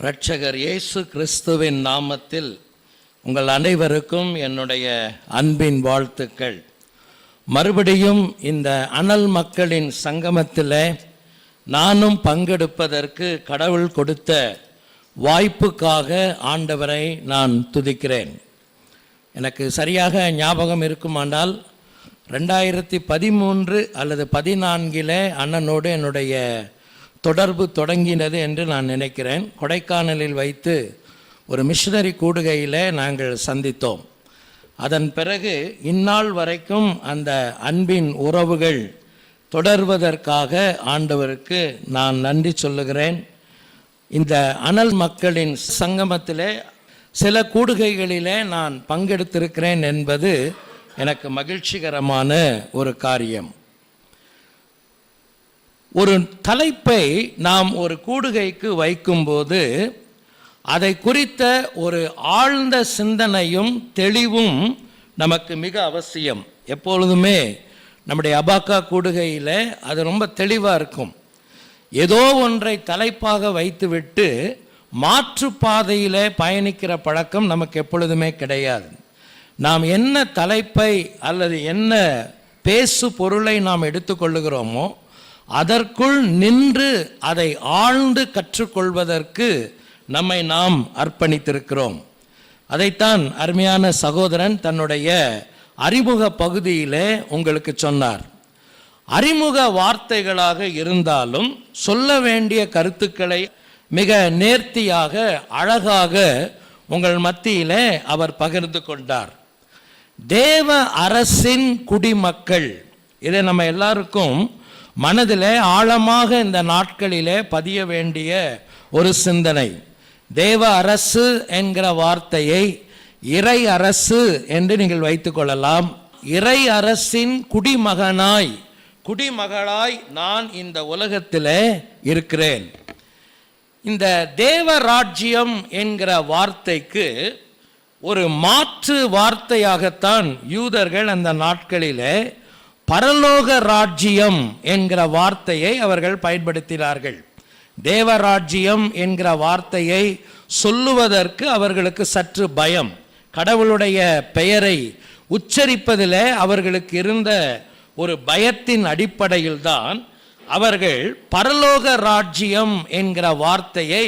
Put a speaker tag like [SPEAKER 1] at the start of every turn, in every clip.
[SPEAKER 1] இரட்சகர் இயேசு கிறிஸ்துவின் நாமத்தில் உங்கள் அனைவருக்கும் என்னுடைய அன்பின் வாழ்த்துக்கள். மறுபடியும் இந்த அனல் மக்களின் சங்கமத்தில் நானும் பங்கெடுப்பதற்கு கடவுள் கொடுத்த வாய்ப்புக்காக ஆண்டவரை நான் துதிக்கிறேன். எனக்கு சரியாக ஞாபகம் இருக்குமானால் 2013 அல்லது 14 அண்ணனோடு என்னுடைய தொடர்பு தொடங்கினது என்று நான் நினைக்கிறேன். கொடைக்கானலில் வைத்து ஒரு மிஷனரி கூடுகையில் நாங்கள் சந்தித்தோம். அதன் பிறகு இந்நாள் வரைக்கும் அந்த அன்பின் உறவுகள் தொடர்வதற்காக ஆண்டவருக்கு நான் நன்றி சொல்லுகிறேன். இந்த அனல் மக்களின் சங்கமத்திலே சில கூடுகைகளிலே நான் பங்கெடுத்திருக்கிறேன் என்பது எனக்கு மகிழ்ச்சிகரமான ஒரு காரியம். ஒரு தலைப்பை நாம் ஒரு கூடுகைக்கு வைக்கும்போது அதை குறித்த ஒரு ஆழ்ந்த சிந்தனையும் தெளிவும் நமக்கு மிக அவசியம். எப்பொழுதுமே நம்முடைய அபாக்கா கூடுகையில் அது ரொம்ப தெளிவாக இருக்கும். ஏதோ ஒன்றை தலைப்பாக வைத்துவிட்டு மாற்றுப்பாதையில் பயணிக்கிற பழக்கம் நமக்கு எப்பொழுதுமே கிடையாது. நாம் என்ன தலைப்பை அல்லது என்ன பேசு பொருளை நாம் எடுத்துக்கொள்ளுகிறோமோ அதற்குள் நின்று அதை ஆழ்ந்து கற்றுக்கொள்வதற்கு நம்மை நாம் அர்ப்பணித்திருக்கிறோம். அதைத்தான் அருமையான சகோதரன் தன்னுடைய அறிமுக பகுதியிலே உங்களுக்கு சொன்னார். அறிமுக வார்த்தைகளாக இருந்தாலும் சொல்ல வேண்டிய கருத்துக்களை மிக நேர்த்தியாக அழகாக உங்கள் மத்தியிலே அவர் பகிர்ந்து கொண்டார். தேவ அரசின் குடிமக்கள், இதை நம்ம எல்லாருக்கும் மனதில் ஆழமாக இந்த நாட்களிலே பதிய வேண்டிய ஒரு சிந்தனை. தேவ அரசு என்கிற வார்த்தையை இறை அரசு என்று நீங்கள் வைத்துக்கொள்ளலாம். இறை அரசின் குடிமகளாய் நான் இந்த உலகத்தில் இருக்கிறேன். இந்த தேவ ராஜ்யம் என்கிற வார்த்தைக்கு ஒரு மாற்று வார்த்தையாகத்தான் யூதர்கள் அந்த நாட்களிலே பரலோக ராஜ்யம் என்கிற வார்த்தையை அவர்கள் பயன்படுத்தினார்கள். தேவராஜ்யம் என்கிற வார்த்தையை சொல்லுவதற்கு அவர்களுக்கு சற்று பயம். கடவுளுடைய பெயரை உச்சரிப்பதில் அவர்களுக்கு இருந்த ஒரு பயத்தின் அடிப்படையில் தான் அவர்கள் பரலோக ராஜ்யம் என்கிற வார்த்தையை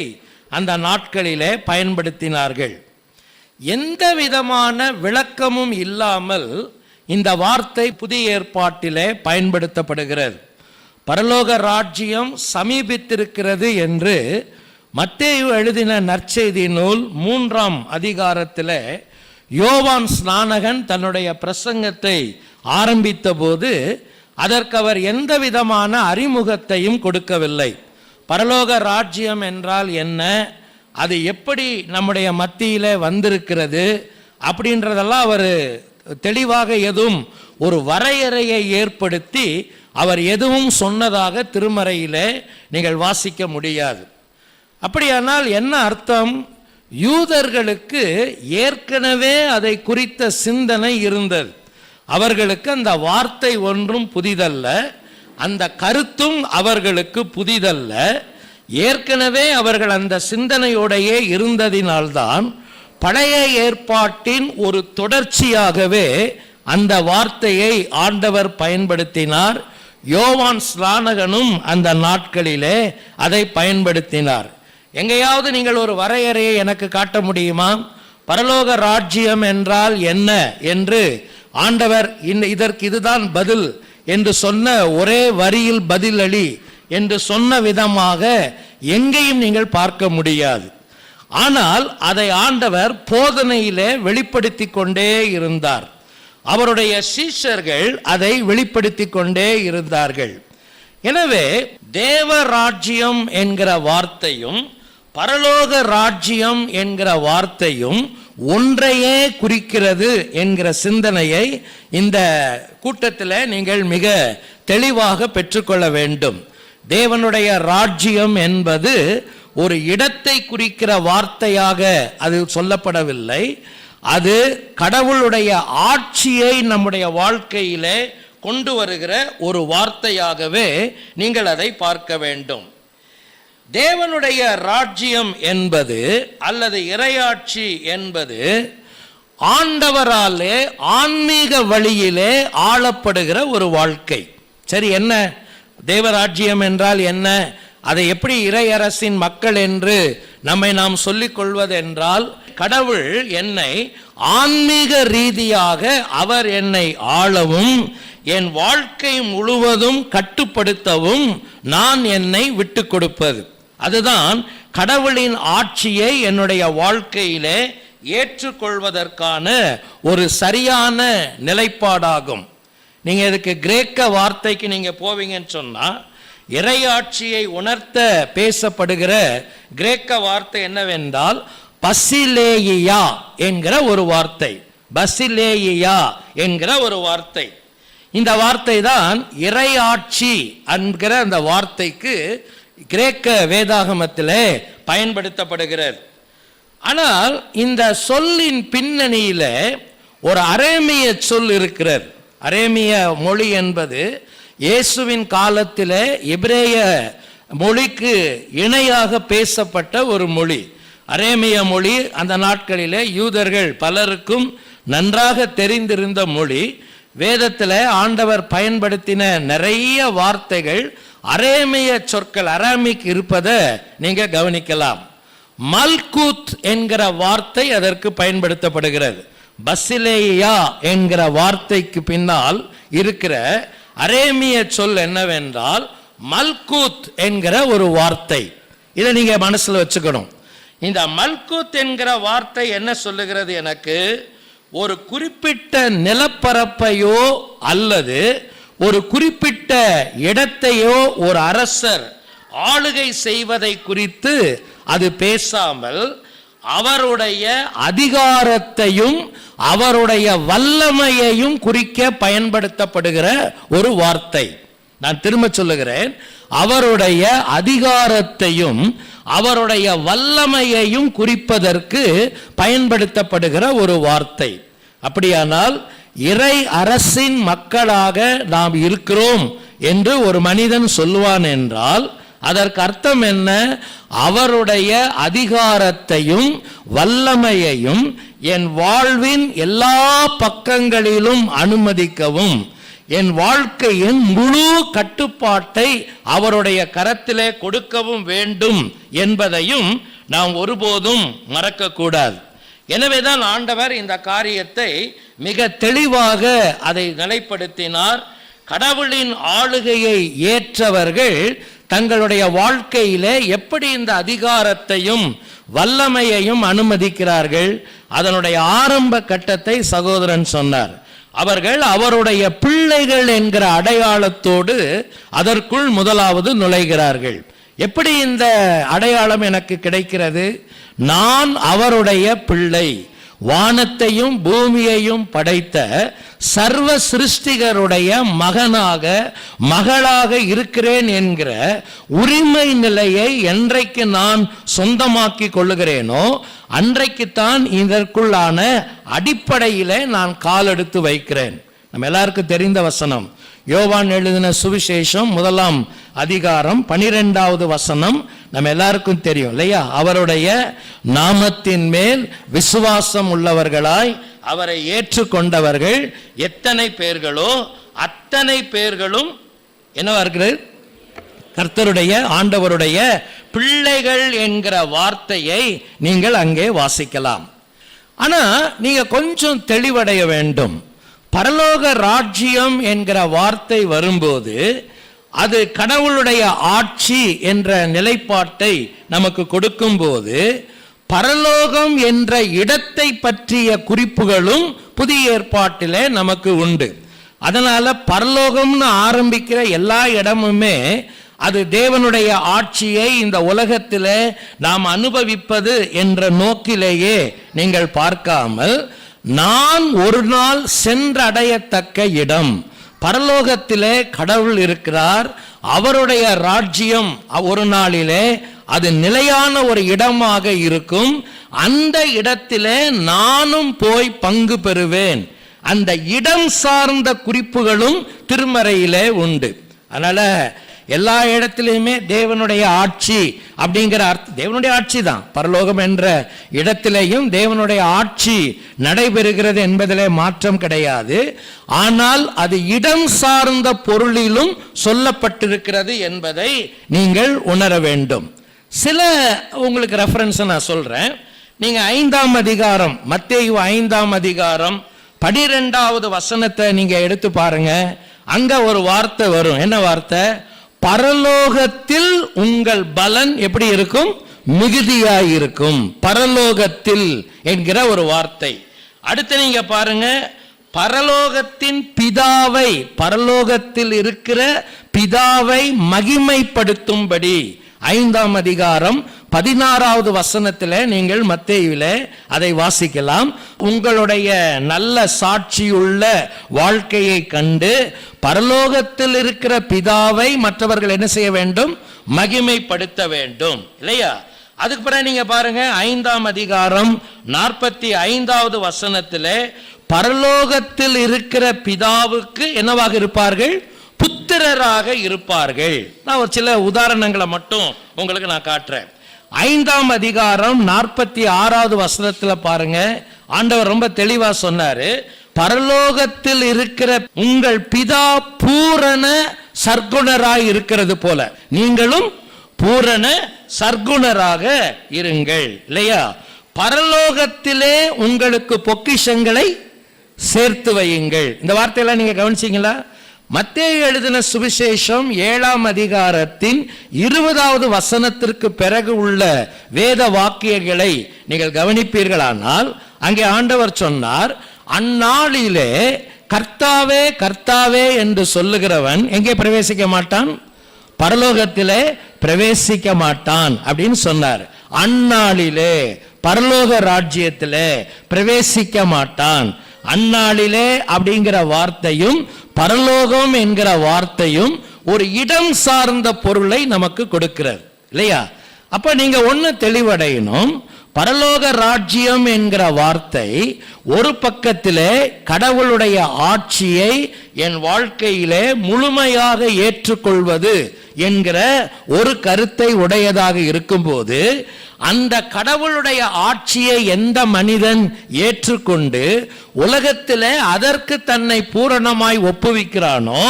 [SPEAKER 1] அந்த நாட்களிலே பயன்படுத்தினார்கள். எந்த விதமான விளக்கமும் இல்லாமல் இந்த வார்த்தை புதிய ஏற்பாட்டிலே பயன்படுத்தப்படுகிறது. பரலோக ராஜ்யம் சமீபித்திருக்கிறது என்று மத்தேயு எழுதின நற்செய்தி நூல் 3ஆம் அதிகாரத்தில் யோவான் ஸ்நானகன் தன்னுடைய பிரசங்கத்தை ஆரம்பித்த போது அதற்கு அவர் எந்த விதமான அறிமுகத்தையும் கொடுக்கவில்லை. பரலோக ராஜ்யம் என்றால் என்ன, அது எப்படி நம்முடைய மத்தியிலே வந்திருக்கிறது அப்படின்றதெல்லாம் அவர் தெளிவாக எதுவும் ஒரு வரையறையை ஏற்படுத்தி அவர் எதுவும் சொன்னதாக திருமறையிலே நீங்கள் வாசிக்க முடியாது. அப்படியானால் என்ன அர்த்தம்? யூதர்களுக்கு ஏற்கனவே அதை குறித்த சிந்தனை இருந்தது. அவர்களுக்கு அந்த வார்த்தை ஒன்றும் புதிதல்ல, அந்த கருத்தும் அவர்களுக்கு புதிதல்ல. ஏற்கனவே அவர்கள் அந்த சிந்தனையோடையே இருந்ததினால்தான் பழைய ஏற்பாட்டின் ஒரு தொடர்ச்சியாகவே அந்த வார்த்தையை ஆண்டவர் பயன்படுத்தினார். யோவான் ஸ்நானகனும் அந்த நாட்களிலே அதை பயன்படுத்தினார். எங்கேயாவது நீங்கள் ஒரு வரையறையை எனக்கு காட்ட முடியுமா? பரலோக ராஜ்யம் என்றால் என்ன என்று ஆண்டவர் இதற்கு இதுதான் பதில் என்று சொன்ன ஒரே வரியில் பதிலளி என்று சொன்ன விதமாக எங்கேயும் நீங்கள் பார்க்க முடியாது. ஆனால் அதை ஆண்டவர் போதனையிலே வெளிப்படுத்தி கொண்டே இருந்தார். அவருடைய சீஷர்கள் அதை வெளிப்படுத்தி கொண்டே இருந்தார்கள். எனவே தேவ ராஜ்யம் என்கிற வார்த்தையும் பரலோக ராஜ்யம் என்கிற வார்த்தையும் ஒன்றையே குறிக்கிறது என்கிற சிந்தனையை இந்த கூட்டத்தில் நீங்கள் மிக தெளிவாக பெற்றுக்கொள்ள வேண்டும். தேவனுடைய ராஜ்யம் என்பது ஒரு இடத்தை குறிக்கிற வார்த்தையாக அது சொல்லப்படவில்லை. அது கடவுளுடைய ஆட்சியை நம்முடைய வாழ்க்கையிலே கொண்டு வருகிற ஒரு வார்த்தையாகவே நீங்கள் அதை பார்க்க வேண்டும். தேவனுடைய ராஜ்யம் என்பது அல்லது இறையாட்சி என்பது ஆண்டவராலே ஆன்மீக வழியிலே ஆளப்படுகிற ஒரு வாழ்க்கை. சரி, என்ன தேவராஜ்யம் என்றால் என்ன? அதை எப்படி இறையரசின் மக்கள் என்று நாம் சொல்லிக் கொள்வது என்றால், கடவுள் என்னை ஆன்மீக ரீதியாக அவர் என்னை ஆளவும் என் வாழ்க்கை முழுவதும் கட்டுப்படுத்தவும் நான் என்னை விட்டு கொடுப்பது. அதுதான் கடவுளின் ஆட்சியை என்னுடைய வாழ்க்கையிலே ஏற்றுக்கொள்வதற்கான ஒரு சரியான நிலைப்பாடாகும். நீங்க இதுக்கு கிரேக்க வார்த்தைக்கு நீங்க போவீங்கன்னு சொன்னா, இறையாட்சியை உணர்த்த பேசப்படுகிற கிரேக்க வார்த்தை என்னவென்றால் பசிலேயியா என்கிற ஒரு வார்த்தை. பசிலேயியா என்கிற ஒரு வார்த்தை. இந்த வார்த்தை தான் இறையாட்சி என்கிற அந்த வார்த்தைக்கு கிரேக்க வேதாகமத்திலே பயன்படுத்தப்படுகிறது. ஆனால் இந்த சொல்லின் பின்னணியில ஒரு அரேமிய சொல் இருக்கிறது. அரேமிய மொழி என்பது இயேசுவின் காலத்திலே எபிரேய மொழிக்கு இணையாக பேசப்பட்ட ஒரு மொழி. அரேமிய மொழி அந்த நாட்களிலே யூதர்கள் பலருக்கும் நன்றாக தெரிந்திருந்த மொழி. வேதத்தில் ஆண்டவர் பயன்படுத்தின நிறைய வார்த்தைகள் அரேமிய சொற்கள், அராமிக் இருப்பதை நீங்க கவனிக்கலாம். மல்கூத் என்கிற வார்த்தை அதற்கு பயன்படுத்தப்படுகிறது. பசிலேயா என்கிற வார்த்தைக்கு பின்னால் இருக்கிற அரேமிய சொல் என்னவென்றால் மல்கூத் என்கிற ஒரு வார்த்தை. இதை நீங்க மனசுல வச்சுக்கணும். இந்த மல்கூத் என்கிற வார்த்தை என்ன சொல்லுகிறது? எனக்கு ஒரு குறிப்பிட்ட நிலப்பரப்பையோ அல்லது ஒரு குறிப்பிட்ட இடத்தையோ ஒரு அரசர் ஆளுகை செய்வதை குறித்து அது பேசாமல் அவருடைய அதிகாரத்தையும் அவருடைய வல்லமையையும் குறிக்க பயன்படுத்தப்படுகிற ஒரு வார்த்தை. நான் திரும்ப சொல்லுகிறேன், அவருடைய அதிகாரத்தையும் அவருடைய வல்லமையையும் குறிப்பதற்கு பயன்படுத்தப்படுகிற ஒரு வார்த்தை. அப்படியானால் இறை அரசின் மக்களாக நாம் இருக்கிறோம் என்று ஒரு மனிதன் சொல்லுவான் என்றால் அதற்கு அர்த்தம் என்ன? அவருடைய அதிகாரத்தையும் வல்லமையையும் என் வாழ்வின் எல்லா பக்கங்களிலும் அனுமதிக்கவும், என் வாழ்க்கையின் முழு கட்டுப்பாட்டை அவருடைய கரத்திலே கொடுக்கவும் வேண்டும் என்பதையும் நாம் ஒருபோதும் மறக்கக்கூடாது. எனவேதான் ஆண்டவர் இந்த காரியத்தை மிக தெளிவாக அதை நிலைப்படுத்தினார். கடவுளின் ஆளுகையை ஏற்றவர்கள் தங்களுடைய வாழ்க்கையிலே எப்படி இந்த அதிகாரத்தையும் வல்லமையையும் அனுமதிக்கிறார்கள்? அதனுடைய ஆரம்ப கட்டத்தை சகோதரன் சொன்னார். அவர்கள் அவருடைய பிள்ளைகள் என்கிற அடையாளத்தோடு அதற்குள் முதலாவது நுழைகிறார்கள். எப்படி இந்த அடையாளம் எனக்கு கிடைக்கிறது? நான் அவருடைய பிள்ளை, வானத்தையும் பூமியையும் படைத்த சர்வ சிருஷ்டிகருடைய மகனாக மகளாக இருக்கிறேன் என்கிற உரிமை நிலையை என்றைக்கு நான் சொந்தமாக்கி கொள்ளுகிறேனோ அன்றைக்குத்தான் இதற்குள்ளான அடிப்படையிலே நான் காலெடுத்து வைக்கிறேன். நம்ம எல்லாருக்கும் தெரிந்த வசனம், யோவான் எழுதின சுவிசேஷம் 1ஆம் அதிகாரம் 12வது வசனம் நம்ம எல்லாருக்கும் தெரியும் இல்லையா? அவருடைய நாமத்தின் மேல் விசுவாசம் உள்ளவர்களாய் அவரை ஏற்றுக்கொண்டவர்கள் எத்தனை பேர்களோ அத்தனை பேர்களும் என்னவா இருக்கிறது? கர்த்தருடைய ஆண்டவருடைய பிள்ளைகள் என்கிற வார்த்தையை நீங்கள் அங்கே வாசிக்கலாம். ஆனா நீங்க கொஞ்சம் தெளிவடைய வேண்டும். பரலோக ராஜ்யம் என்கிற வார்த்தை வரும்போது அது கடவுளுடைய ஆட்சி என்ற நிலைப்பாட்டை நமக்கு கொடுக்கும் போது பரலோகம் என்ற இடத்தை பற்றிய குறிப்புகளும் புதிய ஏற்பாட்டிலே நமக்கு உண்டு. அதனால பரலோகம்னு ஆரம்பிக்கிற எல்லா இடமுமே அது தேவனுடைய ஆட்சியை இந்த உலகத்திலே நாம் அனுபவிப்பது என்ற நோக்கிலேயே நீங்கள் பார்க்காமல், நான் ஒரு நாள் சென்றடையத்தக்க இடம், பரலோகத்திலே கடவுள் இருக்கிறார், அவருடைய ராஜ்யம் ஒரு நாளிலே அது நிலையான ஒரு இடமாக இருக்கும், அந்த இடத்திலே நானும் போய் பங்கு பெறுவேன். அந்த இடம் சார்ந்த குறிப்புகளும் திருமறையிலே உண்டு. அதனால எல்லா இடத்திலுமே தேவனுடைய ஆட்சி அப்படிங்கிற அர்த்தம், தேவனுடைய ஆட்சி தான். பரலோகம் என்ற இடத்திலேயும் தேவனுடைய ஆட்சி நடைபெறுகிறது என்பதிலே மாற்றம் கிடையாது. ஆனால் அது இடம் சார்ந்த பொருளிலும் சொல்லப்பட்டிருக்கிறது என்பதை நீங்கள் உணர வேண்டும். சில உங்களுக்கு ரெஃபரன்ஸ் நான் சொல்றேன். நீங்க 5ஆம் அதிகாரம், மத்தேயு 5ஆம் அதிகாரம் 12வது வசனத்தை நீங்க எடுத்து பாருங்க. அங்க ஒரு வார்த்தை வரும். என்ன வார்த்தை? பரலோகத்தில் உங்கள் பலன் எப்படி இருக்கும்? மிகுதியாய் இருக்கும். பரலோகத்தில் என்கிற ஒரு வார்த்தை. அடுத்து நீங்க பாருங்க, பரலோகத்தின் பிதாவை, பரலோகத்தில் இருக்கிற பிதாவை மகிமைப்படுத்தும்படி 5ஆம் அதிகாரம் 16வது வசனத்தில் நீங்கள் மத்தேயுவில அதை வாசிக்கலாம். உங்களுடைய நல்ல சாட்சியுள்ள வாழ்க்கையை கண்டு பரலோகத்தில் இருக்கிற பிதாவை மற்றவர்கள் என்ன செய்ய வேண்டும்? மகிமைப்படுத்த வேண்டும், இல்லையா? அதுக்கு பிறகு நீங்க பாருங்க, 5ஆம் அதிகாரம் 45வது வசனத்தில் பரலோகத்தில் இருக்கிற பிதாவுக்கு என்னவாக இருப்பார்கள்? புத்திரராக இருப்பார்கள். நான் ஒரு சில உதாரணங்களை மட்டும் உங்களுக்கு நான் காட்டுறேன். 5ஆம் அதிகாரம் 46வது வசனத்துல பாருங்க, ஆண்டவர் ரொம்ப தெளிவா சொன்னாரு, பரலோகத்தில் இருக்கிற உங்கள் பிதா பூரண சர்க்குணராய் இருக்கிறது போல நீங்களும் பூரண சர்க்குணராக இருங்கள், இல்லையா? பரலோகத்திலே உங்களுக்கு பொக்கிஷங்களை சேர்த்து வையுங்கள். இந்த வார்த்தையெல்லாம் நீங்க கவனிச்சீங்களா? மத்தேயு எழுதின சுவிசேஷம் 7ஆம் அதிகாரத்தின் 20வது வசனத்திற்கு பிறகு உள்ள வேத வாக்கியங்களை நீங்கள் கவனிப்பீர்களானால் அங்கே ஆண்டவர் சொன்னார், அந்நாளிலே கர்த்தாவே கர்த்தாவே என்று சொல்லுகிறவன் எங்கே பிரவேசிக்க மாட்டான்? பரலோகத்திலே பிரவேசிக்க மாட்டான் அப்படின்னு சொன்னார். அந்நாளிலே பரலோக ராஜ்யத்திலே பிரவேசிக்க மாட்டான். அந்நாளிலே அப்படிங்கிற வார்த்தையும் பரலோகம் என்கிற வார்த்தையும் ஒரு இடம் சார்ந்த பொருளை நமக்கு கொடுக்கிறது, இல்லையா? அப்ப நீங்க ஒண்ணு தெளிவடையணும். பரலோக ராஜ்யம் என்கிற வார்த்தை ஒரு பக்கத்திலே கடவுளுடைய ஆட்சியை என் வாழ்க்கையிலே முழுமையாக ஏற்றுக்கொள்வது என்கிற ஒரு கருத்தை உடையதாக இருக்கும்போது, அந்த கடவுளுடைய ஆட்சியை எந்த மனிதன் ஏற்றுக்கொண்டு உலகத்திலே அதற்கு தன்னை பூரணமாய் ஒப்புவிக்கிறானோ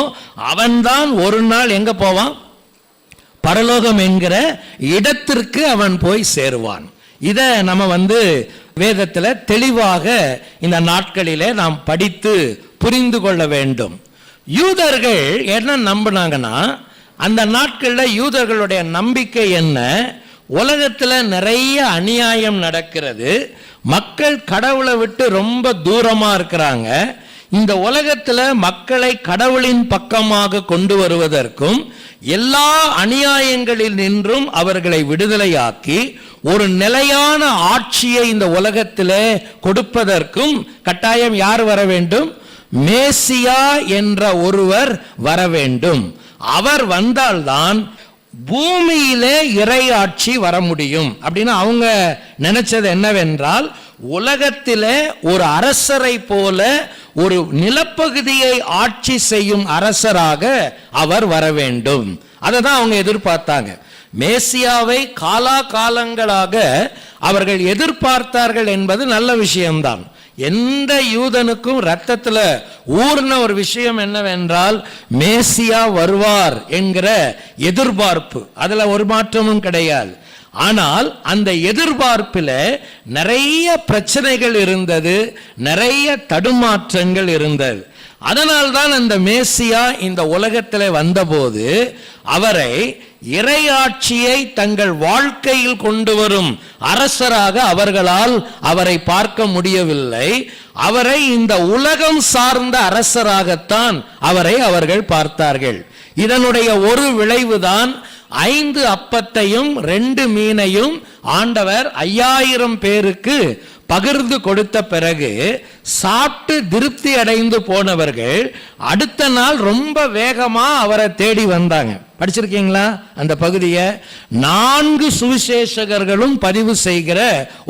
[SPEAKER 1] அவன்தான் ஒரு நாள் எங்க போவான்? பரலோகம் என்கிற இடத்திற்கு அவன் போய் சேருவான். இத நம்ம வேதத்துல தெளிவாக இந்த நாட்களிலே நாம் படித்து புரிந்து கொள்ள வேண்டும். யூதர்கள் என்ன நம்பினாங்கன்னா, அந்த நாட்களில் யூதர்களுடைய நம்பிக்கை என்ன? உலகத்துல நிறைய அநியாயம் நடக்கிறது, மக்கள் கடவுளை விட்டு ரொம்ப தூரமா இருக்கிறாங்க. இந்த உலகத்துல மக்களை கடவுளின் பக்கமாக கொண்டு வருவதற்கும் எல்லா அநியாயங்களில் நின்றும் அவர்களை விடுதலையாக்கி ஒரு நிலையான ஆட்சியை இந்த உலகத்திலே கொடுப்பதற்கும் கட்டாயம் யார் வர வேண்டும்? மேசியா என்ற ஒருவர் வர வேண்டும். அவர் வந்தால்தான் பூமியிலே இறையாட்சி வர முடியும் அப்படின்னு அவங்க நினைச்சது என்னவென்றால், உலகத்திலே ஒரு அரசரை போல ஒரு நிலப்பகுதியை ஆட்சி செய்யும் அரசராக அவர் வர வேண்டும். அதை தான் அவங்க எதிர்பார்த்தாங்க. மேசியாவை காலாகாலங்களாக அவர்கள் எதிர்பார்த்தார்கள் என்பது நல்ல விஷயம்தான். எந்த யூதனுக்கும் ரத்தத்துல ஊர்ன ஒரு விஷயம் என்னவென்றால், மேசியா வருவார் என்கிற எதிர்பார்ப்பு. அதுல ஒரு மாற்றமும் கிடையாது. ஆனால் அந்த எதிர்பார்ப்பில் நிறைய பிரச்சனைகள் இருந்தது, நிறைய தடுமாற்றங்கள் இருந்தது. அதனால்தான் அந்த மேசியா இந்த உலகத்தில் வந்தபோது அவரை இறையாட்சியை தங்கள் வாழ்க்கையில் கொண்டு வரும் அரசராக அவர்களால் அவரை பார்க்க முடியவில்லை. அவரை இந்த உலகம் சார்ந்த அரசராகத்தான் அவர்கள் பார்த்தார்கள். இதனுடைய ஒரு விளைவுதான் 5 அப்பத்தையும் 2 மீனையும் ஆண்டவர் 5000 பேருக்கு பகிர்ந்து கொடுத்த பிறகு சாப்பிட்டு திருப்தி அடைந்து போனவர்கள் அடுத்த நாள் ரொம்ப வேகமா அவரை தேடி வந்தாங்க. படிச்சிருக்கீங்களா அந்த பகுதியை? 4 சுவிசேஷகர்களும் பதிவு செய்கிற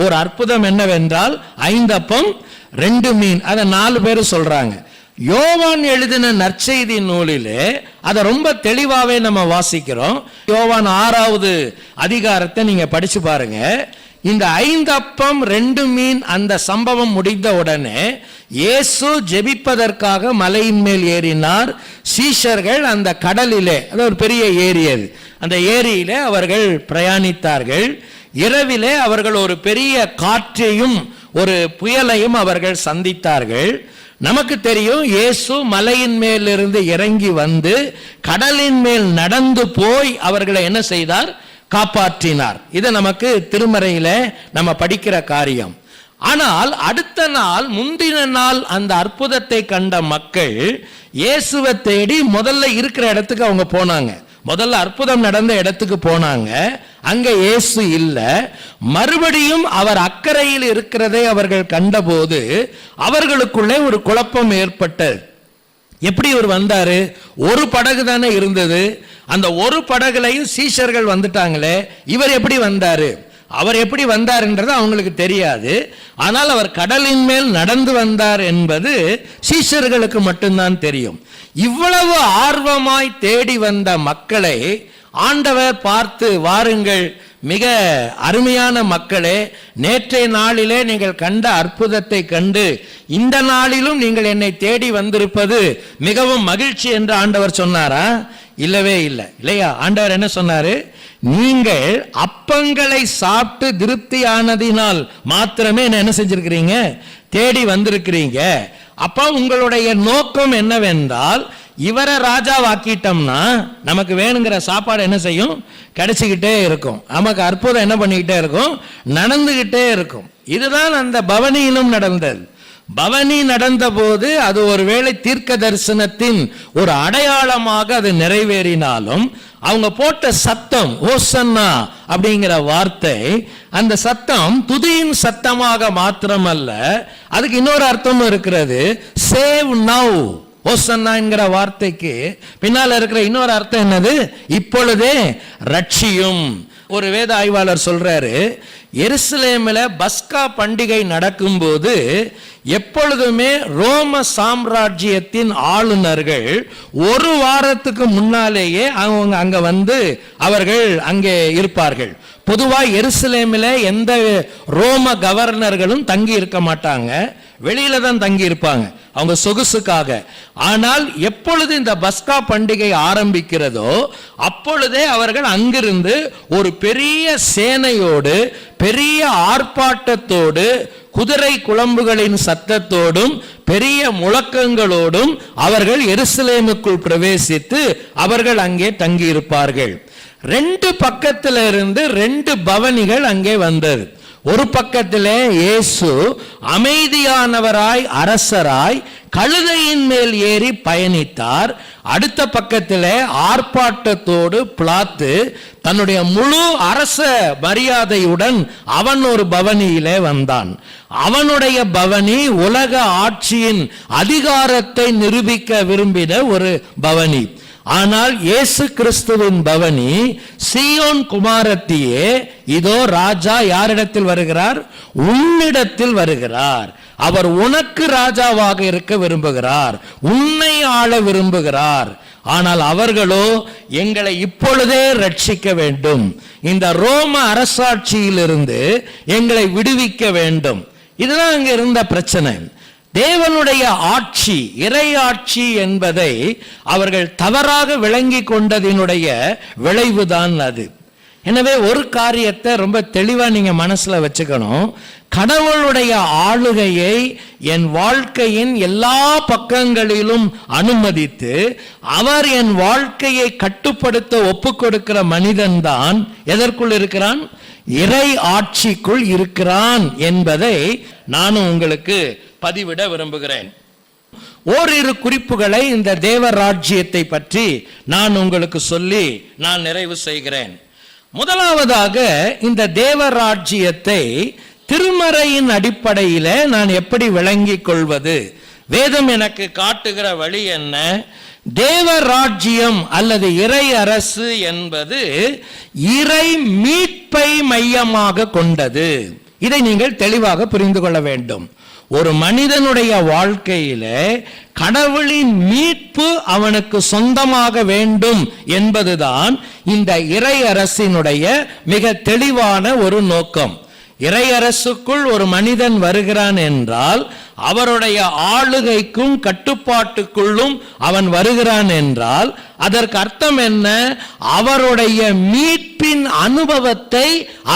[SPEAKER 1] ஒரு அற்புதம் என்னவென்றால், 5 அப்பம் 2 மீன், அதை 4 பேர் சொல்றாங்க. யோவான் எழுதின நற்செய்தி நூலிலே அதை ரொம்ப தெளிவாவே நம்ம வாசிக்கிறோம். யோவான் 6வது அதிகாரத்தை நீங்க படிச்சு பாருங்க. இந்த 5 அப்பம் 2 மீன் அந்த சம்பவம் முடிந்த உடனே இயேசு ஜெபிப்பதற்காக மலையின் மேல் ஏறினார். சீஷர்கள் அந்த கடலிலே, அது ஒரு பெரிய ஏரி, அது அந்த ஏரியிலே அவர்கள் பிரயாணித்தார்கள். இரவிலே அவர்கள் ஒரு பெரிய காற்றையும் ஒரு புயலையும் அவர்கள் சந்தித்தார்கள். நமக்கு தெரியும், இயேசு மலையின் மேலிருந்து இறங்கி வந்து கடலின் மேல் நடந்து போய் அவர்களை என்ன செய்தார்? காப்பாற்றினார். இது நமக்கு திருமறையில நம்ம படிக்கிற காரியம். ஆனால் அடுத்த நாள், முந்தின நாள் அந்த அற்புதத்தை கண்ட மக்கள் இயேசுவை தேடி முதல்ல இருக்கிற இடத்துக்கு அவங்க போனாங்க. முதல்ல அற்புதம் நடந்த இடத்துக்கு போனாங்க. அங்க இயேசு இல்ல. மறுபடியும் அவர் அக்கறையில் இருக்கிறதை அவர்கள் கண்டபோது அவர்களுக்குள்ளே ஒரு குழப்பம் ஏற்பட்டது. எப்படி இவர் வந்தாரு? ஒரு படகு தானே இருந்தது. அந்த ஒரு படகுலையும் சீஷர்கள் வந்துட்டாங்களே, இவர் எப்படி வந்தாரு? அவர் எப்படி வந்தார் என்றது அவங்களுக்கு தெரியாது. ஆனால் அவர் கடலின் மேல் நடந்து வந்தார் என்பது சீஷர்களுக்கு மட்டும்தான் தெரியும். இவ்வளவு ஆர்வமாய் தேடி வந்த மக்களை ஆண்டவர் பார்த்து, வாருங்கள், மிக அருமையான மக்களே, நேற்றைய நாளிலே நீங்கள் கண்ட அற்புதத்தை கண்டு இந்த நாளிலும் நீங்கள் என்னை தேடி வந்திருப்பது மிகவும் மகிழ்ச்சி என்று ஆண்டவர் சொன்னாரா? இல்லவே இல்லை, இல்லையா? ஆண்டவர் என்ன சொன்னாரு? நீங்கள் அப்பங்களை சாப்பிட்டு திருப்தியானதினால் மாத்திரமே என்ன செஞ்சிருக்கிறீங்க? தேடி வந்திருக்கிறீங்க. அப்ப உங்களுடைய நோக்கம் என்னவென்றால், இவரை ராஜாவாக்கிட்டோம்னா நமக்கு வேணுங்கிற சாப்பாடு என்ன செய்யும்? கிடைச்சிக்கிட்டே இருக்கும். நமக்கு அற்புதம் என்ன பண்ணிக்கிட்டே இருக்கும்? நடந்துகிட்டே இருக்கும். இதுதான் அந்த பவனியிலும் நடந்தது. பவனி நடந்த போது அது ஒருவேளை தீர்க்க தரிசனத்தின் ஒரு அடையாளமாக அது நிறைவேறினாலும், அவங்க போட்ட சத்தம் ஓசன்னா அப்படிங்கிற வார்த்தை, அந்த சத்தம் துதியின் சத்தமாக மாத்திரமல்ல, அதுக்கு இன்னொரு அர்த்தமும் இருக்கிறது. Save now. ஓசன்னா என்கிற வார்த்தைக்கு பின்னால இருக்கிற இன்னொரு அர்த்தம் என்னது? இப்பொழுதே ரட்சியும். ஒரு வேத ஆய்வாளர் சொல்றாரு, எருசலேமில் பஸ்கா பண்டிகை நடக்கும்போது எப்பொழுதுமே ரோம சாம்ராஜ்யத்தின் ஆளுநர்கள் ஒரு வாரத்துக்கு முன்னாலேயே அவங்க அங்க வந்து அவர்கள் அங்கே இருப்பார்கள். பொதுவாக எருசலேமில் எந்த ரோம கவர்னர்களும் தங்கி இருக்க மாட்டாங்க, வெளியில தான் தங்கி இருப்பாங்க அவங்க சொகுசுக்காக. ஆனால் எப்பொழுது இந்த பஸ்கா பண்டிகை ஆரம்பிக்கிறதோ அப்பொழுதே அவர்கள் அங்கிருந்து ஒரு பெரிய சேனையோடு, பெரிய ஆர்ப்பாட்டத்தோடு, குதிரை குளம்புகளின் சத்தத்தோடும் பெரிய முழக்கங்களோடும் அவர்கள் எருசலேமுக்குள் பிரவேசித்து அவர்கள் அங்கே தங்கி இருப்பார்கள். 2 பக்கத்தில் இருந்து 2 பவனிகள் அங்கே வந்தது. ஒரு பக்கத்திலே இயேசு அமைதியானவராய், அரசராய் கழுதையின் மேல் ஏறி பயணித்தார். அடுத்த பக்கத்திலே ஆர்ப்பாட்டத்தோடு பிளாத்து தன்னுடைய முழு அரச மரியாதையுடன் அவன் ஒரு பவனியிலே வந்தான். அவனுடைய பவனி உலக ஆட்சியின் அதிகாரத்தை நிரூபிக்க விரும்பின ஒரு பவனி. ஆனால் இயேசு கிறிஸ்துவின் பவனி, சீயோன் குமாரத்தியே, இதோ ராஜா யாரிடத்தில் வருகிறார்? உன்னிடத்தில் வருகிறார். அவர் உனக்கு ராஜாவாக இருக்க விரும்புகிறார், உன்னை ஆள விரும்புகிறார். ஆனால் அவர்களோ எங்களை இப்பொழுதே ரட்சிக்க வேண்டும், இந்த ரோம அரசாட்சியிலிருந்து எங்களை விடுவிக்க வேண்டும். இதுதான் அங்க இருந்த பிரச்சனை. தேவனுடைய ஆட்சி, இறையாட்சி என்பதை அவர்கள் தவறாக விளங்கி கொண்டதினுடைய விளைவுதான் அது. எனவே ஒரு காரியத்தை ரொம்ப தெளிவா நீங்க மனசுல வச்சுக்கணும். கடவுளுடைய ஆளுகையை என் வாழ்க்கையின் எல்லா பக்கங்களிலும் அனுமதித்து அவர் என் வாழ்க்கையை கட்டுப்படுத்த ஒப்பு கொடுக்கிற மனிதன்தான் எதற்குள் இருக்கிறான்? இறை ஆட்சிக்குள் இருக்கிறான் என்பதை நானும் உங்களுக்கு பதிவிட விரும்புகிறேன். ஓரிரு குறிப்புகளை இந்த தேவ ராஜ்யத்தை பற்றி நான் உங்களுக்கு சொல்லி நான் நிறைவு செய்கிறேன். முதலாவதாக, இந்த தேவ ராஜ்யத்தை திருமறையின் அடிப்படையில் நான் எப்படி விளங்கிக் கொள்வது? வேதம் எனக்கு காட்டுகிற வழி என்ன? தேவ ராஜ்யம் அல்லது இறை அரசு என்பது இறை மீட்பை மையமாக கொண்டது. இதை நீங்கள் தெளிவாக புரிந்து கொள்ள வேண்டும். ஒரு மனிதனுடைய வாழ்க்கையில கடவுளின் மீட்பு அவனுக்கு சொந்தமாக வேண்டும் என்பதுதான் இந்த இறையரசினுடைய மிக தெளிவான ஒரு நோக்கம். இறையரசுக்குள் ஒரு மனிதன் வருகிறான் என்றால் அவருடைய ஆளுகைக்கும் கட்டுப்பாட்டுக்குள்ளும் அவன் வருகிறான் என்றால் அதற்கு அர்த்தம் என்ன? அவருடைய மீட்பின் அனுபவத்தை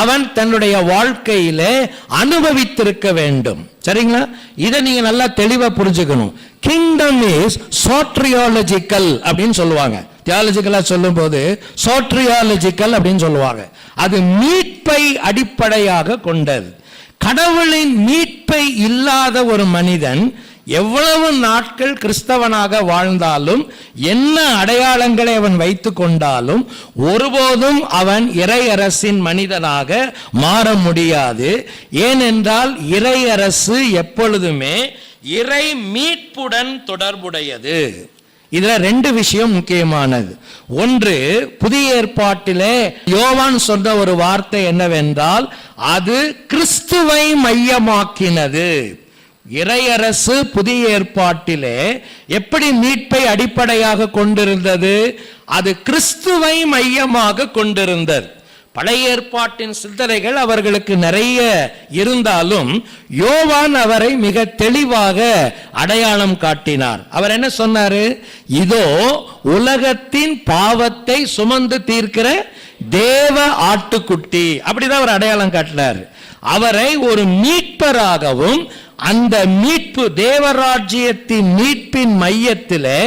[SPEAKER 1] அவன் தன்னுடைய வாழ்க்கையிலே அனுபவித்திருக்க வேண்டும். சரிங்களா? இதை நீங்க நல்லா தெளிவா புரிஞ்சுக்கணும். கிங்டம் இஸ் சோட்ரியாலஜிக்கல் அப்படின்னு சொல்லுவாங்க. தியாலஜிக்கலா சொல்லும் போது சோட்ரியாலஜிக்கல் அப்படின்னு சொல்லுவாங்க. அது மீட்பை அடிப்படையாக கொண்டது. கடவுளின் மீட்பை இல்லாத ஒரு மனிதன் எவ்வளவு நாட்கள் கிறிஸ்தவனாக வாழ்ந்தாலும் என்ன அடையாளங்களை அவன் வைத்துக் கொண்டாலும் ஒருபோதும் அவன் இறையரசின் மனிதனாக மாற முடியாது. ஏனென்றால் இறையரசு எப்பொழுதுமே இறை மீட்புடன் தொடர்புடையது. இதுல ரெண்டு விஷயம் முக்கியமானது. ஒன்று, புதிய ஏற்பாட்டிலே யோவான் சொன்ன ஒரு வார்த்தை என்னவென்றால் அது கிறிஸ்துவை மையமாக்கினது. இறையரசு புதிய ஏற்பாட்டிலே எப்படி மீட்பை அடிப்படையாக கொண்டிருந்தது? அது கிறிஸ்துவை மையமாக கொண்டிருந்தது. பழைய ஏற்பாட்டின் சிந்தனைகள் அவர்களுக்கு நிறைய இருந்தாலும் யோவான் அவரை மிக தெளிவாக அடையாளம் காட்டினார். அவர் என்ன சொன்னாரு? இதோ உலகத்தின் பாவத்தை சுமந்து தீர்க்கிற தேவ ஆட்டுக்குட்டி. அப்படிதான் அவர் அடையாளம் காட்டினார். அவரை ஒரு மீட்பராகவும் அந்த மீட்பு தேவராஜ்யத்தின் மீட்பின் மையத்திலே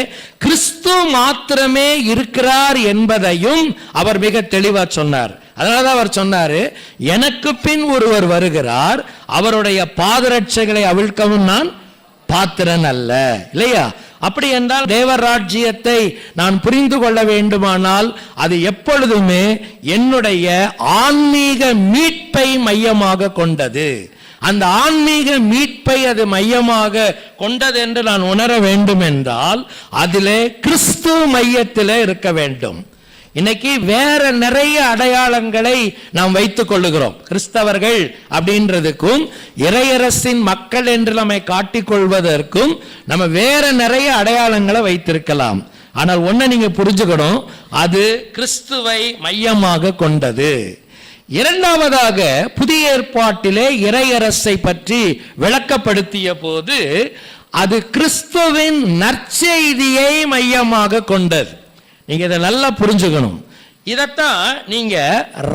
[SPEAKER 1] கிறிஸ்து மாத்திரமே இருக்கிறார் என்பதையும் அவர் மிக தெளிவா சொன்னார். அதனால அவர் சொன்னாரு, எனக்கு பின் ஒருவர் வருகிறார், அவருடைய பாதரட்சைகளை அவிழ்க்கவும் நான் பாத்திரன் அல்ல. இல்லையா? அப்படி என்றால் தேவராஜ்யத்தை நான் புரிந்து கொள்ள வேண்டுமானால் அது எப்பொழுதுமே என்னுடைய ஆன்மீக மீட்பை மையமாக கொண்டது. அந்த ஆன்மீக மீட்பை அது மையமாக கொண்டது என்று நான் உணர வேண்டும் என்றால் அதிலே கிறிஸ்து மையத்திலே இருக்க வேண்டும். இன்னைக்கு வேற நிறைய அடையாளங்களை நாம் வைத்துக் கொள்ளுகிறோம். கிறிஸ்தவர்கள் அப்படின்றதுக்கும் இறையரசின் மக்கள் என்று நம்மை காட்டிக்கொள்வதற்கும் நம்ம வேற நிறைய அடையாளங்களை வைத்திருக்கலாம். ஆனால் ஒன்றை நீங்க புரிஞ்சுக்கணும், அது கிறிஸ்துவை மையமாக கொண்டது. இரண்டாவதாக, புதிய ஏற்பாட்டிலே இறையரசை பற்றி விளக்கப்படுத்திய போது அது கிறிஸ்துவின் நற்செய்தியை மையமாக கொண்டது. நீங்க இதை நல்லா புரிஞ்சுக்கணும். இதத்தான் நீங்க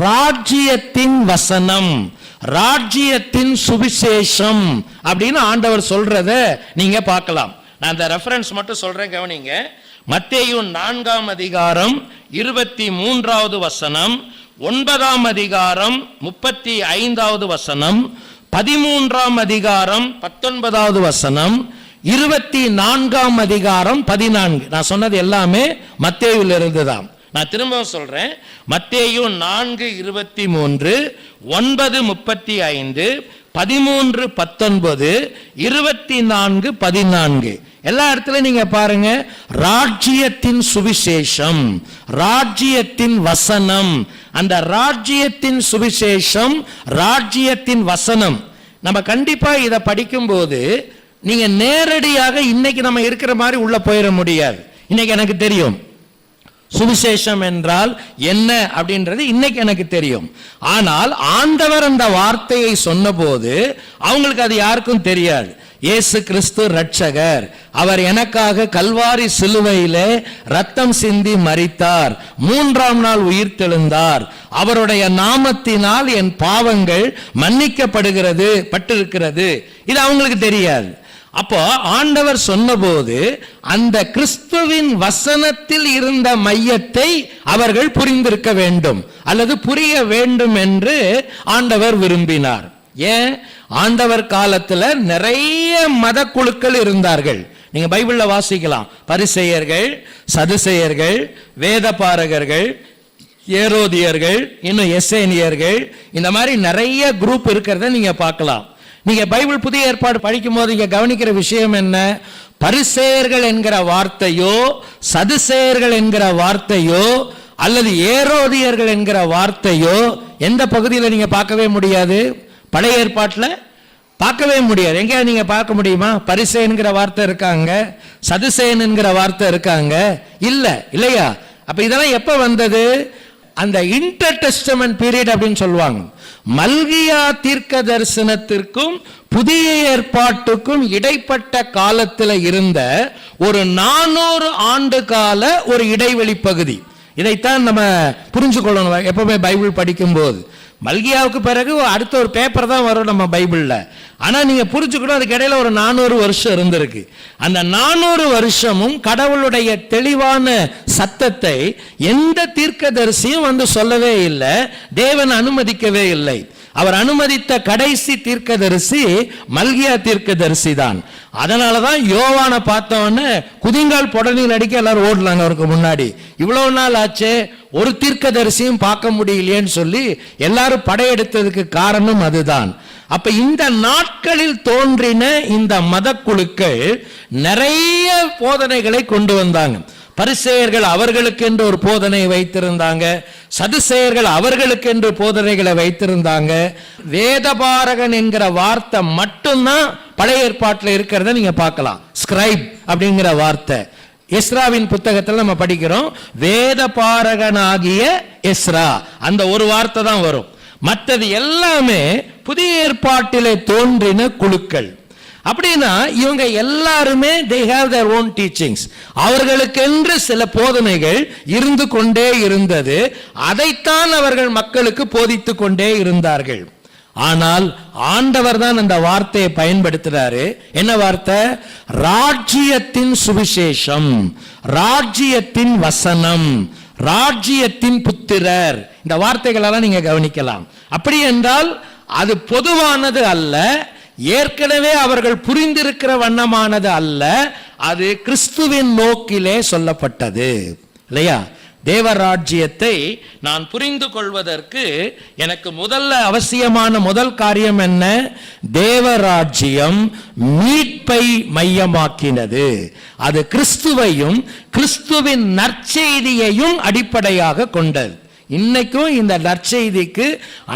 [SPEAKER 1] ராஜ்யத்தின் வசனம், ராஜ்யத்தின் சுவிசேஷம் அப்படின்னு ஆண்டவர் சொல்றத நீங்க பார்க்கலாம். நான் அந்த ரெஃபரன்ஸ் மட்டும் சொல்றேன், கவனிங்க. மத்தேயு 4ஆம் அதிகாரம் 23வது வசனம், 9ஆம் அதிகாரம் 35வது வசனம், 13ஆம் அதிகாரம் 19வது வசனம், 24ஆம் அதிகாரம் 14. நான் சொன்னது எல்லாமே மத்தேயுல இருந்துதான். நான் திரும்ப சொல்றேன். மத்தேயு 4:23, 9:35, 13:19, 24:14 எல்லா இடத்துலயும் நீங்க பாருங்க, ராஜ்யத்தின் சுவிசேஷம், ராஜ்யத்தின் வசனம். அந்த ராஜ்யத்தின் சுவிசேஷம், ராஜ்யத்தின் வசனம் நம்ம கண்டிப்பா இதை படிக்கும் போது நீங்க நேரடியாக இன்னைக்கு நம்ம இருக்கிற மாதிரி உள்ள போயிட முடியாது. இன்னைக்கு எனக்கு தெரியும் சுவிசேஷம் என்றால் என்ன அப்படின்றது இன்னைக்கு எனக்கு தெரியும். ஆனால் ஆண்டவர் அந்த வார்த்தையை சொன்னபோது அவங்களுக்கு அது யாருக்கும் தெரியாது. இயேசு கிறிஸ்து ரட்சகர், அவர் எனக்காக கல்வாரி சிலுவையிலே ரத்தம் சிந்தி மரித்தார், 3ஆம் நாள் உயிர்த்தெழுந்தார், அவருடைய நாமத்தினால் என் பாவங்கள் மன்னிக்கப்படுகிறது பட்டிருக்கிறது, இது அவங்களுக்கு தெரியாது. அப்போ ஆண்டவர் சொன்னபோது அந்த கிறிஸ்துவின் வசனத்தில் இருந்த மையத்தை அவர்கள் புரிந்திருக்க வேண்டும் அல்லது புரிய வேண்டும் என்று ஆண்டவர் விரும்பினார். ஏன்? ஆண்டவர் காலத்துல நிறைய மத குழுக்கள் இருந்தார்கள். நீங்க பைபிள்ல வாசிக்கலாம். பரிசேயர்கள், சதுசேயர்கள், வேதபாரகர்கள், ஏரோதியர்கள், இன்னும் எசேனியர்கள், இந்த மாதிரி நிறைய குரூப் இருக்கிறத நீங்க பார்க்கலாம். நீங்க பைபிள் புதிய ஏற்பாடு படிக்கும் போது இங்க கவனிக்கிற விஷயம் என்ன? பரிசேயர்கள் என்கிற வார்த்தையோ, சதுசேயர்கள் என்கிற வார்த்தையோ, அல்லது ஏரோதியர்கள் என்கிற வார்த்தையோ எந்த பகுதியில் நீங்க பார்க்கவே முடியாது. பழைய ஏற்பாட்டில் பார்க்கவே முடியாது. எங்கேயாவது நீங்க பார்க்க முடியுமா? பரிசேயன்கிற வார்த்தை இருக்காங்க, சதுசேயன்கிற வார்த்தை இருக்காங்க, இல்ல இல்லையா? அப்ப இதெல்லாம் எப்ப வந்தது? அந்த இன்டர் டெஸ்டமென்ட் பீரியட் அப்படின்னு சொல்லுவாங்க. மல்கியா தீர்க்க தரிசனத்திற்கும் புதிய ஏற்பாட்டுக்கும் இடைப்பட்ட காலத்தில் இருந்த ஒரு 400 ஆண்டு கால ஒரு இடைவெளி பகுதி. இதைத்தான் நம்ம புரிஞ்சு கொள்ளணும் எப்பவுமே பைபிள் படிக்கும் போது. மல்கியாவுக்கு பிறகு அடுத்த ஒரு பேப்பர் தான் வரும் நம்ம பைபிள்ல. ஆனா நீங்க புரிஞ்சுக்கணும், அதுக்கு இடையில ஒரு 400 வருஷம் இருந்திருக்கு. அந்த 400 வருஷமும் கடவுளுடைய தெளிவான சத்தத்தை எந்த தீர்க்கதரிசியும் வந்து சொல்லவே இல்லை, தேவன் அனுமதிக்கவே இல்லை. அவர் அனுமதித்த கடைசி தீர்க்கதரிசி மல்கியா தீர்க்கதரிசி தான். அதனாலதான் யோவானை பார்த்தவொன்னே குதிங்கால் புடனில் அடிக்க எல்லாரும் ஓடலாங்க அவருக்கு முன்னாடி. இவ்வளவு நாள் ஆச்சு, ஒரு தீர்க்கதரிசியும் பார்க்க முடியலையேன்னு சொல்லி எல்லாரும் படையெடுத்ததுக்கு காரணம் அதுதான். அப்ப இந்த நாட்களில் தோன்றின இந்த மத குழுக்கள் நிறைய போதனைகளை கொண்டு வந்தாங்க. பரிசேயர்கள் அவர்களுக்கு என்று ஒரு போதனை வைத்திருந்தாங்க, சதுசேயர்கள் அவர்களுக்கு என்று போதனைகளை வைத்திருந்தாங்க. வேதபாரகன் என்கிற வார்த்தை மட்டும்தான் பழைய ஏற்பாட்டில் இருக்கிறத நீங்க பார்க்கலாம். ஸ்கிரைப் அப்படிங்கிற வார்த்தை எஸ்ராவின் புத்தகத்தில் நம்ம படிக்கிறோம். வேதபாரகனாகிய எஸ்ரா, அந்த ஒரு வார்த்தை தான் வரும். மற்றது எல்லாமே புதிய ஏற்பாட்டிலே தோன்றின குழுக்கள். அப்படின்னா இவங்க எல்லாருமே they have their own teachings. அவர்களுக்கென்று சில போதனைகள் இருந்து கொண்டே இருந்தது. அதைத்தான் அவர்கள் மக்களுக்கு போதித்து கொண்டே இருந்தார்கள். ஆனால் ஆண்டவர் தான் அந்த வார்த்தையை பயன்படுத்துறாரு. என்ன வார்த்தை? ராஜ்யத்தின் சுவிசேஷம், ராஜ்யத்தின் வசனம், ராஜ்யத்தின் புத்திரர். இந்த வார்த்தைகளெல்லாம் நீங்க கவனிக்கலாம். அப்படி என்றால் அது பொதுவானது அல்ல, ஏற்கனவே அவர்கள் புரிந்திருக்கிற வண்ணமானது அல்ல, அது கிறிஸ்துவின் நோக்கிலே சொல்லப்பட்டது இல்லையா? தேவராஜ்யத்தை நான் புரிந்து கொள்வதற்கு எனக்கு முதல்ல அவசியமான முதல் காரியம் என்ன? தேவராஜ்யம் மீட்பை மையமாக்கினது. அது கிறிஸ்துவையும் கிறிஸ்துவின் நற்செய்தியையும் அடிப்படையாக கொண்டது. இன்னைக்கும் இந்த நற்செய்திக்கு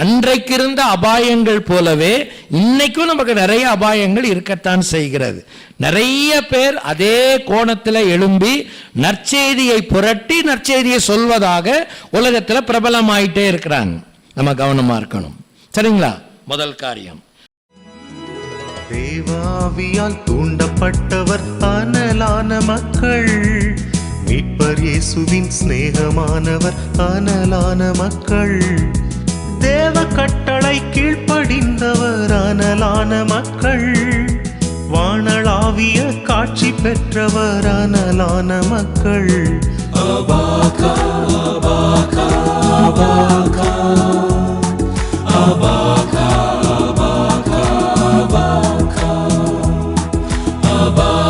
[SPEAKER 1] அன்றைக்கு இருந்த அபாயங்கள் போலவே இன்னைக்கும் நமக்கு நிறைய அபாயங்கள் இருக்கத்தான் செய்கிறது. நிறைய பேர் அதே கோணத்தில் எழும்பி நற்செய்தியை புரட்டி நற்செய்தியை சொல்வதாக உலகத்தில் பிரபலமாயிட்டே இருக்கிறாங்க. நம்ம கவனமா இருக்கணும். சரிங்களா? முதல் காரியம்,
[SPEAKER 2] தேவாவியால் தூண்டப்பட்டவர் அனலான மக்கள், மீட்பர் இயேசுவின் சிநேகமானவர் அனலான மக்கள், தேவ கட்டளை கீழ்ப்படிந்தவர் அனலான மக்கள், வானளாவிய காட்சி பெற்றவர் அனலான மக்கள். அபாகா அபாகா அபாகா அபாகா அபாகா அபாகா அபாகா